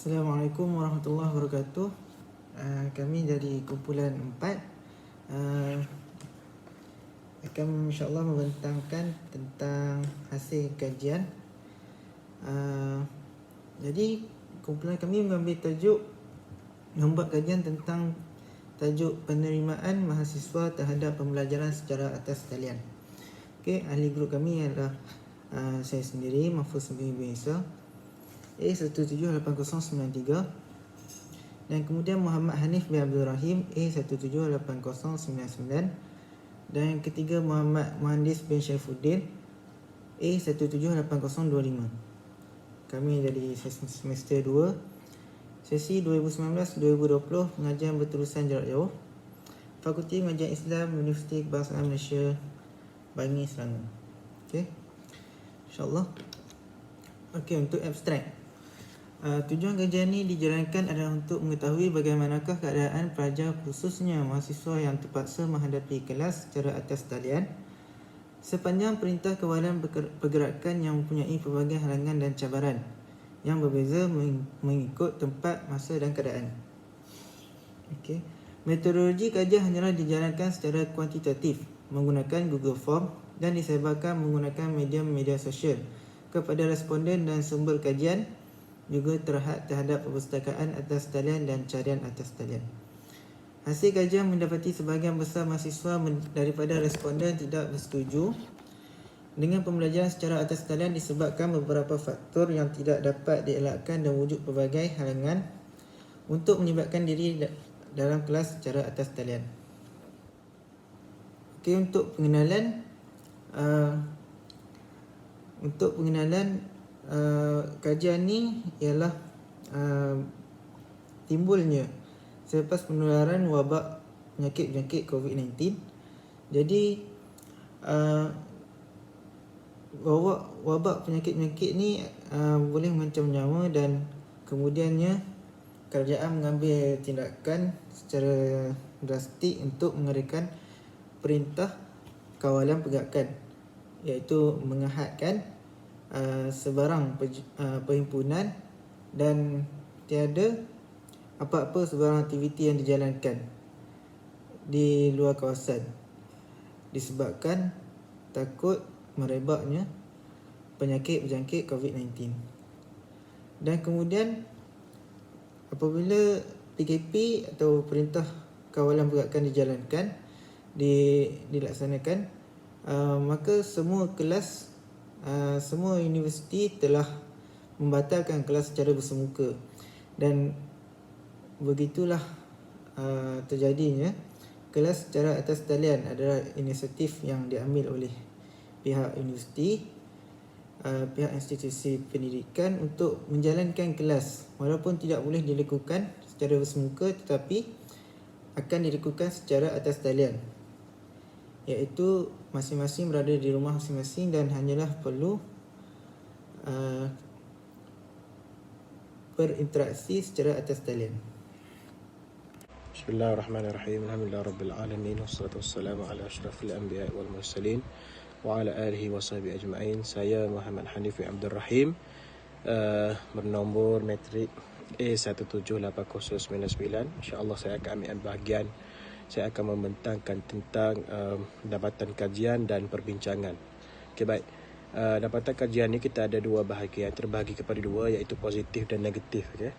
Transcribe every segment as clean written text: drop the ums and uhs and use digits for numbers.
Assalamualaikum warahmatullahi wabarakatuh. Kami dari kumpulan 4 akan insyaAllah membentangkan tentang hasil kajian. Jadi kumpulan kami mengambil tajuk membuat kajian tentang tajuk penerimaan mahasiswa terhadap pembelajaran secara atas talian. Okey, ahli grup kami adalah saya sendiri, Mahfuz bin Isa, A178093, dan kemudian Muhammad Hanif bin Abdul Rahim, A178099, dan yang ketiga Muhammad Muhandis bin Syaifuddin, A178025. Kami dari semester 2, sesi 2019-2020, pengajian berterusan jarak jauh, Fakulti Pengajian Islam, Universiti Kebangsaan Malaysia, Bangi, Selangor. Okey, InsyaAllah. Okey, untuk abstrak, tujuan kajian ini dijalankan adalah untuk mengetahui bagaimanakah keadaan pelajar, khususnya mahasiswa yang terpaksa menghadapi kelas secara atas talian sepanjang Perintah Kawalan Pergerakan yang mempunyai pelbagai halangan dan cabaran yang berbeza mengikut tempat, masa dan keadaan. Okey, metodologi kajian hanyalah dijalankan secara kuantitatif menggunakan Google Form dan disebarkan menggunakan medium media sosial kepada responden, dan sumber kajian juga terhadap perpustakaan atas talian dan carian atas talian. Hasil kajian mendapati sebahagian besar mahasiswa daripada responden tidak bersetuju dengan pembelajaran secara atas talian disebabkan beberapa faktor yang tidak dapat dielakkan dan wujud pelbagai halangan untuk menyebabkan diri dalam kelas secara atas talian. Okey, untuk pengenalan kajian ni ialah timbulnya selepas penularan wabak penyakit COVID-19. Jadi wabak penyakit ni boleh mengancam nyawa, dan kemudiannya kerajaan mengambil tindakan secara drastik untuk mengadakan Perintah Kawalan Pergerakan, iaitu mengahadkan sebarang perhimpunan dan tiada apa-apa sebarang aktiviti yang dijalankan di luar kawasan disebabkan takut merebaknya penyakit berjangkit COVID-19. Dan kemudian apabila PKP atau Perintah Kawalan Pergerakan dilaksanakan, maka semua kelas, semua universiti telah membatalkan kelas secara bersemuka, dan begitulah terjadinya kelas secara atas talian adalah inisiatif yang diambil oleh pihak universiti, pihak institusi pendidikan untuk menjalankan kelas walaupun tidak boleh dilakukan secara bersemuka, tetapi akan dilakukan secara atas talian, iaitu masing-masing berada di rumah masing-masing dan hanyalah perlu berinteraksi secara atas talian. Bismillahirrahmanirrahim. Alhamdulillahirabbil alamin, wassalatu wassalamu ala asyrafil anbiya'i wal mursalin wa ala alihi wa sahbihi ajma'in. Saya Muhammad Hanif bin Abdul Rahim, bernombor matrik A178099. InsyaAllah saya akan ambil bahagian, saya akan membentangkan tentang dapatan kajian dan perbincangan. Okey, baik. Dapatan kajian ni kita ada dua bahagian, terbahagi kepada dua, iaitu positif dan negatif. Okay?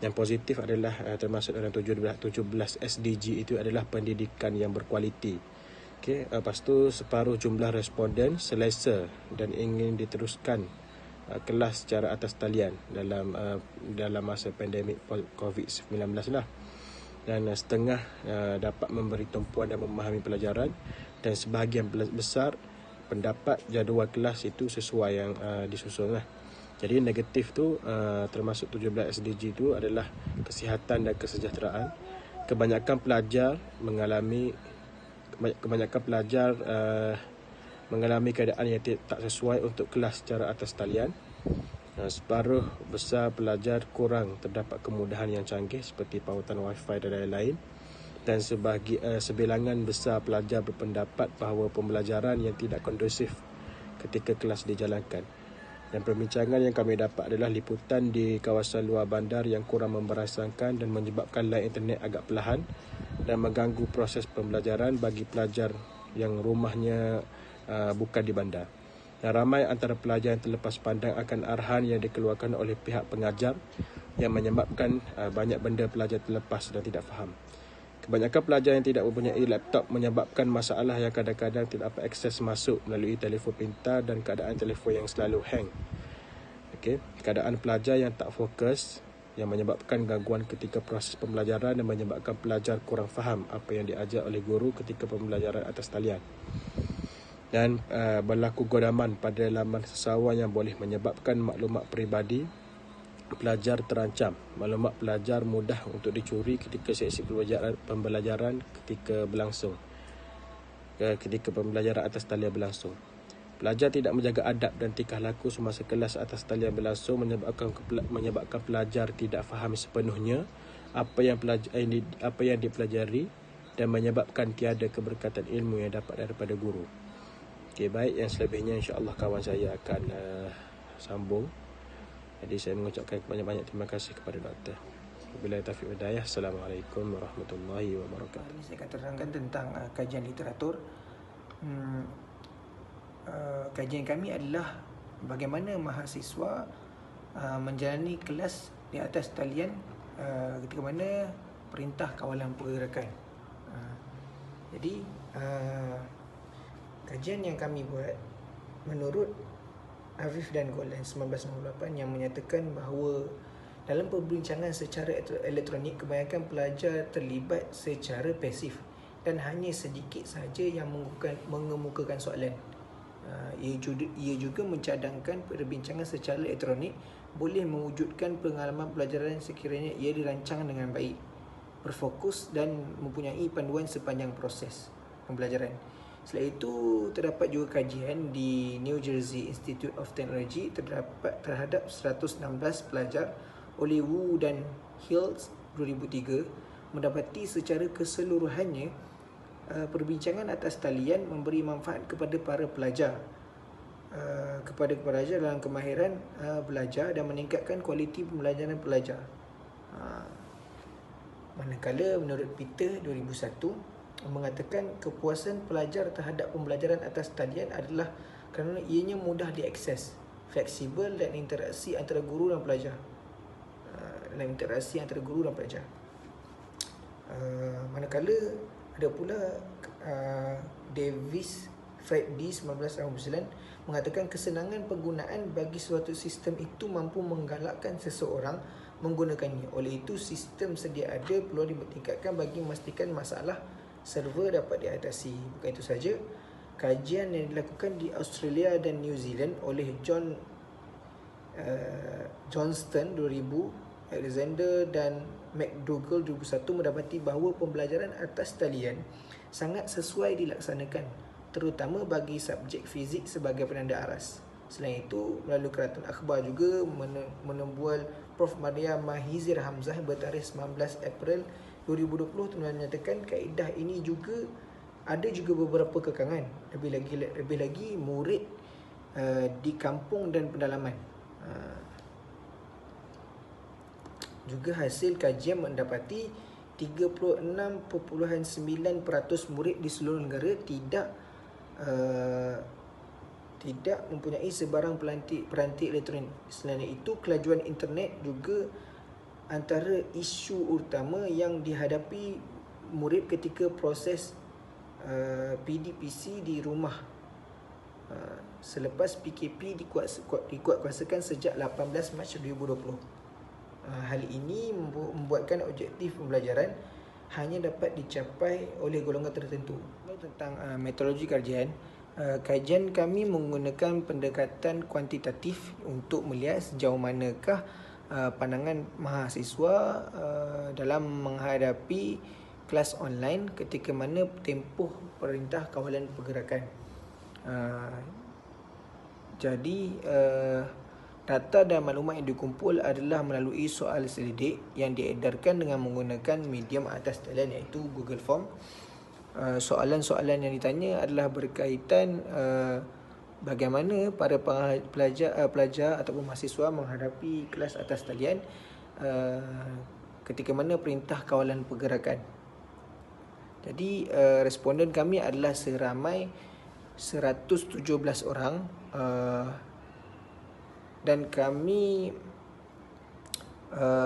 Yang positif adalah termasuk dalam 17 SDG itu adalah pendidikan yang berkualiti. Okay? Lepas tu separuh jumlah responden selesa dan ingin diteruskan kelas secara atas talian dalam masa pandemik COVID-19 lah. Dan setengah dapat memberi tumpuan dan memahami pelajaran, dan sebahagian besar pendapat jadual kelas itu sesuai yang disusun lah. Jadi negatif tu termasuk 17 SDG itu adalah kesihatan dan kesejahteraan. Kebanyakan pelajar mengalami keadaan yang tak sesuai untuk kelas secara atas talian. Separuh besar pelajar kurang terdapat kemudahan yang canggih seperti pautan wifi dan lain-lain. Dan sebilangan besar pelajar berpendapat bahawa pembelajaran yang tidak kondusif ketika kelas dijalankan. Dan perbincangan yang kami dapat adalah liputan di kawasan luar bandar yang kurang memberasakan dan menyebabkan line internet agak perlahan dan mengganggu proses pembelajaran bagi pelajar yang rumahnya bukan di bandar. Dan ramai antara pelajar yang terlepas pandang akan arahan yang dikeluarkan oleh pihak pengajar yang menyebabkan banyak benda pelajar terlepas dan tidak faham. Kebanyakan pelajar yang tidak mempunyai laptop menyebabkan masalah yang kadang-kadang tidak dapat akses masuk melalui telefon pintar dan keadaan telefon yang selalu hang. Keadaan pelajar yang tak fokus yang menyebabkan gangguan ketika proses pembelajaran dan menyebabkan pelajar kurang faham apa yang diajar oleh guru ketika pembelajaran atas talian. Dan berlaku godaman pada laman sesawan yang boleh menyebabkan maklumat peribadi pelajar terancam. Maklumat pelajar mudah untuk dicuri ketika sesi pembelajaran ketika pembelajaran atas talian berlangsung. Pelajar tidak menjaga adab dan tingkah laku semasa kelas atas talian berlangsung menyebabkan pelajar tidak faham sepenuhnya apa yang dipelajari dan menyebabkan tiada keberkatan ilmu yang dapat daripada guru. Baik, yang selebihnya insya-Allah kawan saya akan sambung. Jadi saya mengucapkan banyak-banyak terima kasih kepada doktor. Wabillahi taufiq wal hidayah. Assalamualaikum warahmatullahi wabarakatuh. Saya akan terangkan tentang kajian literatur. Kajian kami adalah bagaimana mahasiswa menjalani kelas di atas talian ketika mana perintah kawalan pergerakan. Jadi kajian yang kami buat menurut Afif dan Golan 1998 yang menyatakan bahawa dalam perbincangan secara elektronik kebanyakan pelajar terlibat secara pasif dan hanya sedikit sahaja yang mengemukakan soalan. Ia juga mencadangkan perbincangan secara elektronik boleh mewujudkan pengalaman pelajaran sekiranya ia dirancang dengan baik, berfokus dan mempunyai panduan sepanjang proses pembelajaran. Selain itu, terdapat juga kajian di New Jersey Institute of Technology terhadap 116 pelajar oleh Wu dan Hills 2003 mendapati secara keseluruhannya perbincangan atas talian memberi manfaat kepada para pelajar dalam kemahiran belajar dan meningkatkan kualiti pembelajaran pelajar. Manakala menurut Peter 2001 mengatakan kepuasan pelajar terhadap pembelajaran atas talian adalah kerana ianya mudah diakses, fleksibel dan interaksi antara guru dan pelajar. Manakala ada pula Davis Fred D 1999 mengatakan kesenangan penggunaan bagi suatu sistem itu mampu menggalakkan seseorang menggunakannya. Oleh itu, sistem sedia ada perlu ditingkatkan bagi memastikan masalah server dapat diatasi. Bukan itu saja, kajian yang dilakukan di Australia dan New Zealand oleh Johnston 2000, Alexander dan McDougall 2001 mendapati bahawa pembelajaran atas talian sangat sesuai dilaksanakan, terutama bagi subjek fizik sebagai penanda aras. Selain itu, melalui keratan akhbar juga menembual Prof. Maria Mahizir Hamzah bertarikh 19 April 2020 menyatakan kaedah ini juga ada beberapa kekangan, lebih lagi murid di kampung dan pedalaman. Juga hasil kajian mendapati 36.9% murid di seluruh negara tidak mempunyai sebarang peranti elektronik. Selain itu, kelajuan internet juga antara isu utama yang dihadapi murid ketika proses PDPC di rumah selepas PKP dikuatkuasakan sejak 18 Mac 2020. Hal ini membuatkan objektif pembelajaran hanya dapat dicapai oleh golongan tertentu. Tentang metodologi kajian, kajian kami menggunakan pendekatan kuantitatif untuk melihat sejauh manakah pandangan mahasiswa dalam menghadapi kelas online ketika mana tempoh perintah kawalan pergerakan. Jadi data dan maklumat yang dikumpul adalah melalui soal selidik yang diedarkan dengan menggunakan medium atas talian iaitu Google Form. Soalan-soalan yang ditanya adalah berkaitan bagaimana para pelajar ataupun mahasiswa menghadapi kelas atas talian ketika mana perintah kawalan pergerakan. Jadi responden kami adalah seramai 117 orang dan kami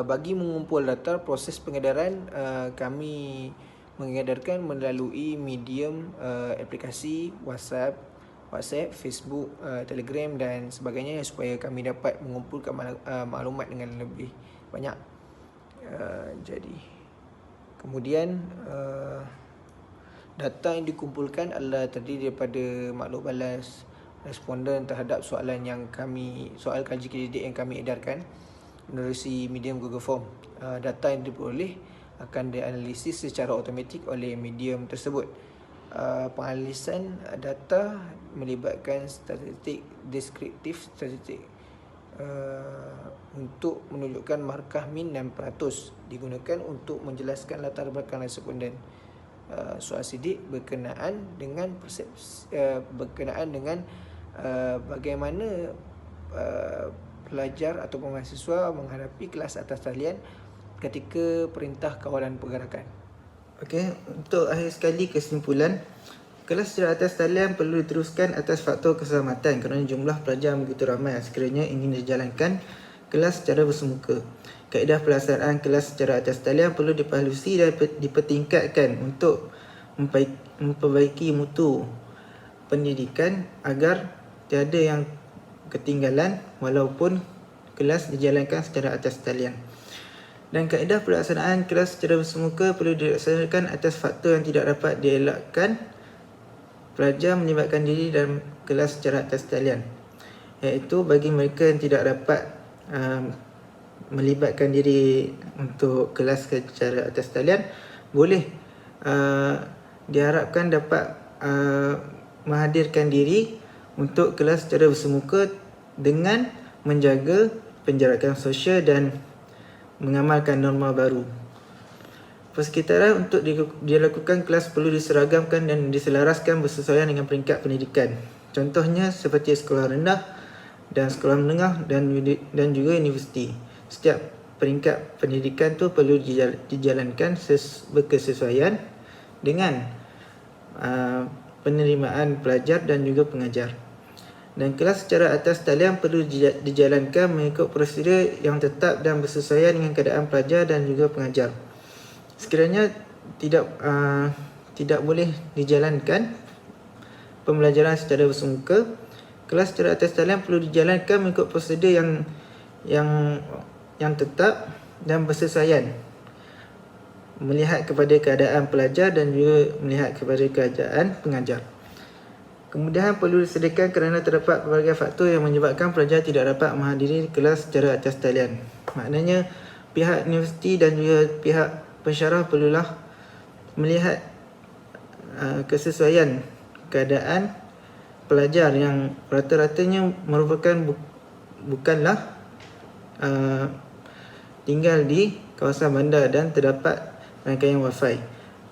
bagi mengumpul data proses pengedaran kami mengedarkan melalui medium aplikasi WhatsApp, Facebook, Telegram dan sebagainya supaya kami dapat mengumpulkan maklumat dengan lebih banyak. Jadi kemudian data yang dikumpulkan adalah terdiri daripada maklum balas responden terhadap soal kaji kredidik yang kami edarkan menerusi medium Google Form. Data yang diperoleh akan dianalisis secara automatik oleh medium tersebut. Penganalisan data melibatkan statistik deskriptif, statistik untuk menunjukkan markah min dan peratus digunakan untuk menjelaskan latar belakang responden. Soal sidik berkenaan dengan bagaimana pelajar atau mahasiswa menghadapi kelas atas talian ketika perintah kawalan pergerakan. Okey, untuk akhir sekali kesimpulan, kelas secara atas talian perlu diteruskan atas faktor keselamatan kerana jumlah pelajar begitu ramai sekiranya ingin dijalankan kelas secara bersemuka. Kaedah pelaksanaan kelas secara atas talian perlu diperhalusi dan dipertingkatkan untuk memperbaiki mutu pendidikan agar tiada yang ketinggalan walaupun kelas dijalankan secara atas talian. Dan kaedah pelaksanaan kelas secara bersemuka perlu dilaksanakan atas faktor yang tidak dapat dielakkan pelajar melibatkan diri dalam kelas secara atas talian, iaitu bagi mereka yang tidak dapat melibatkan diri untuk kelas secara atas talian boleh diharapkan dapat menghadirkan diri untuk kelas secara bersemuka dengan menjaga penjarakan sosial dan mengamalkan norma baru. Persekitaran untuk dilakukan kelas perlu diseragamkan dan diselaraskan bersesuaian dengan peringkat pendidikan. Contohnya seperti sekolah rendah dan sekolah menengah dan juga universiti. Setiap peringkat pendidikan tu perlu dijalankan berkesesuaian dengan penerimaan pelajar dan juga pengajar. Dan kelas secara atas talian perlu dijalankan mengikut prosedur yang tetap dan bersesuaian dengan keadaan pelajar dan juga pengajar. Sekiranya tidak boleh dijalankan pembelajaran secara bersemuka, kelas secara atas talian perlu dijalankan mengikut prosedur yang tetap dan bersesuaian melihat kepada keadaan pelajar dan juga melihat kepada keadaan pengajar. Kemudahan perlu disediakan kerana terdapat pelbagai faktor yang menyebabkan pelajar tidak dapat menghadiri kelas secara atas talian. Maknanya pihak universiti dan juga pihak pensyarah perlulah melihat kesesuaian keadaan pelajar yang rata-ratanya merupakan bukanlah tinggal di kawasan bandar dan terdapat rangkaian wifi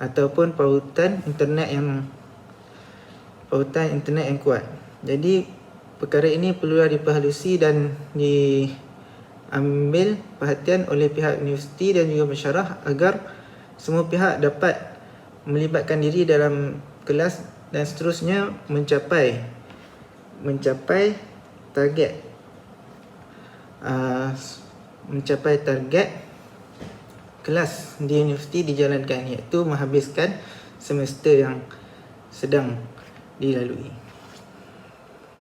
ataupun pautan internet yang kuat. Jadi perkara ini perlulah diperhalusi dan diambil perhatian oleh pihak universiti dan juga pensyarah agar semua pihak dapat melibatkan diri dalam kelas dan seterusnya mencapai target kelas di universiti dijalankan, iaitu menghabiskan semester yang sedang dilalui.